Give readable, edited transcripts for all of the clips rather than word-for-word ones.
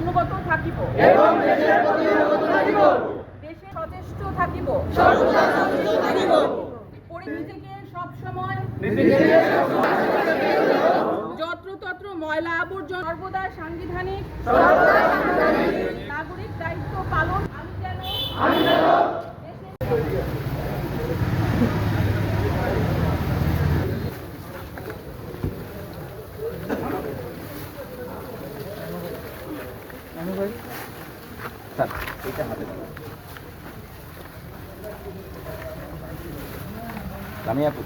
অনুগত থাকিব দেশের সচেষ্ট থাকিব নিজেকে সবসময় যত্রতত্র ময়লা আবর্জনা সর্বদা সাংবিধানিক নাগরিক দায়িত্ব পালন আমি যেন কামিয়াপুর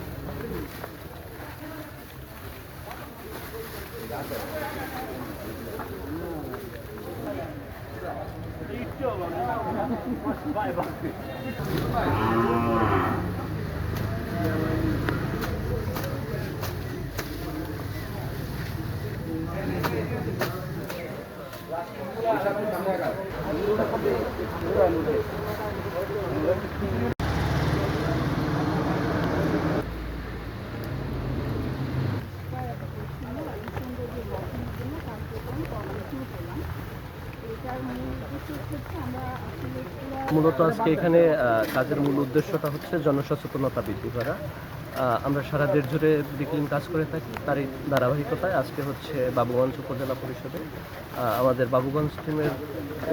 মূলত আজকে এখানে কাজের মূল উদ্দেশ্যটা হচ্ছে জনসচেতনতা বৃদ্ধি করা। আমরা সারা দেশ জুড়ে বিক্লিন কাজ করে থাকি, তারই ধারাবাহিকতায় আজকে হচ্ছে বাবুগঞ্জ উপজেলা পরিষদে আমাদের বাবুগঞ্জ টিমের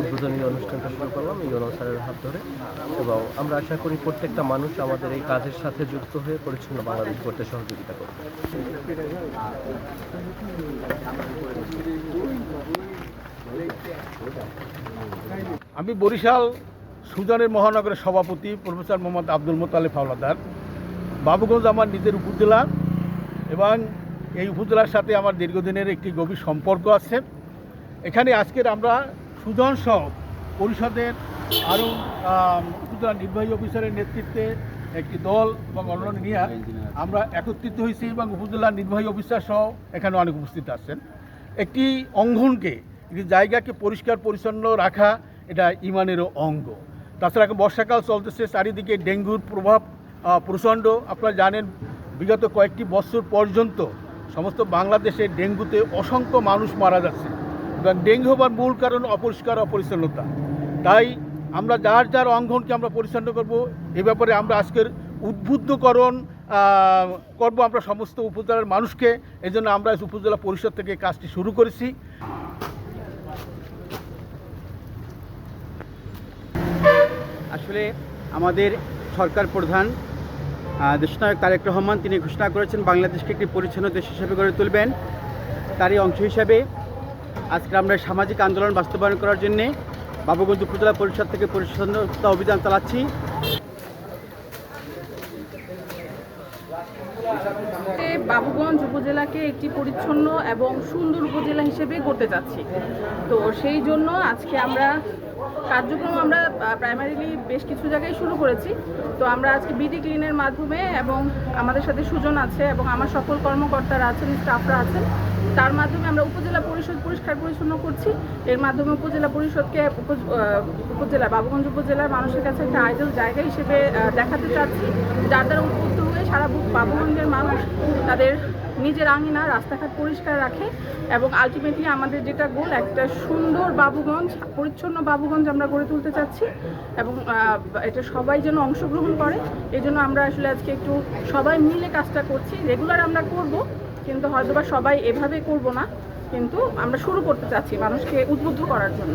উদ্বোধনী অনুষ্ঠানটা শুরু করলাম ইউনুস স্যারের হাত ধরে, এবং আমরা আশা করি প্রত্যেকটা মানুষ আমাদের এই কাজের সাথে যুক্ত হয়ে পরিচ্ছন্ন বাংলাদেশ গড়তে সহযোগিতা করবে। আমি বরিশাল সুজানের মহানগরের সভাপতি প্রফেসর মোহাম্মদ আব্দুল মোতালেব হাওলাদার। বাবুগঞ্জ আমার নিজের উপজেলা এবং এই উপজেলার সাথে আমার দীর্ঘদিনের একটি গভীর সম্পর্ক আছে। এখানে আজকের আমরা সুজন সহ পরিষদের আরও উপজেলা নির্বাহী অফিসারের নেতৃত্বে একটি দল এবং অন্যান্য নিয়ে আমরা একত্রিত হয়েছি এবং উপজেলা নির্বাহী অফিসার সহ এখানে অনেক উপস্থিত আছেন। একটি অঙ্গনকে একটি জায়গাকে পরিষ্কার পরিচ্ছন্ন রাখা এটা ইমানেরও অঙ্গ। তাছাড়া এখন বর্ষাকাল চলতেছে, চারিদিকে ডেঙ্গুর প্রভাব প্রচণ্ড। আপনারা জানেন বিগত কয়েকটি বছর পর্যন্ত সমস্ত বাংলাদেশে ডেঙ্গুতে অসংখ্য মানুষ মারা যাচ্ছে এবং ডেঙ্গু হবার মূল কারণ অপরিষ্কার অপরিচ্ছন্নতা। তাই আমরা যার যার অঙ্গনকে আমরা পরিচ্ছন্ন করব, এ ব্যাপারে আমরা আজকের উদ্বুদ্ধকরণ করব আমরা সমস্ত উপজেলার মানুষকে। এই জন্য আমরা উপজেলা পরিষদ থেকে কাজটি শুরু করেছি। আসলে আমাদের সরকার প্রধান দেশনায়ক তারেক রহমান তিনি ঘোষণা করেছেন বাংলাদেশকে একটি পরিচ্ছন্ন দেশ হিসেবে গড়ে তুলবেন। তারই অংশ হিসাবে আজকে আমরা সামাজিক আন্দোলন বাস্তবায়ন করার জন্যে বাবুগঞ্জ উপজেলা পরিষদ থেকে পরিচ্ছন্নতা অভিযান চালাচ্ছি। বাবুগঞ্জ উপজেলাকে একটি পরিচ্ছন্ন এবং সুন্দর উপজেলা হিসেবে গড়তে যাচ্ছি। তো সেই জন্য আজকে আমরা কার্যক্রম আমরা প্রাইমারিলি বেশ কিছু জায়গায় শুরু করেছি। তো আমরা আজকে বিডি ক্লিনের মাধ্যমে এবং আমাদের সাথে সুজন আছে এবং আমার সকল কর্মকর্তারা আছেন, স্টাফরা আছেন, তার মাধ্যমে আমরা উপজেলা পরিষদ পরিষ্কার পরিচ্ছন্ন করছি। এর মাধ্যমে উপজেলা পরিষদকে উপজেলা বাবুগঞ্জ উপজেলার মানুষের কাছে একটা আইডল জায়গা হিসেবে দেখাতে চাচ্ছি, যার দ্বারা উদ্বুদ্ধ হয়ে সারা বাবুগঞ্জের মানুষ তাদের নিজের আঙিনা রাস্তাঘাট পরিষ্কার রাখে এবং আলটিমেটলি আমাদের যেটা গোল একটা সুন্দর বাবুগঞ্জ, পরিচ্ছন্ন বাবুগঞ্জ আমরা গড়ে তুলতে চাচ্ছি এবং এটা সবাই যেন অংশগ্রহণ করে। এই জন্য আমরা আসলে আজকে একটু সবাই মিলে কাজটা করছি। রেগুলার আমরা করব, কিন্তু হয়তোবা সবাই এভাবে করব না, কিন্তু আমরা শুরু করতে চাচ্ছি মানুষকে উদ্বুদ্ধ করার জন্য।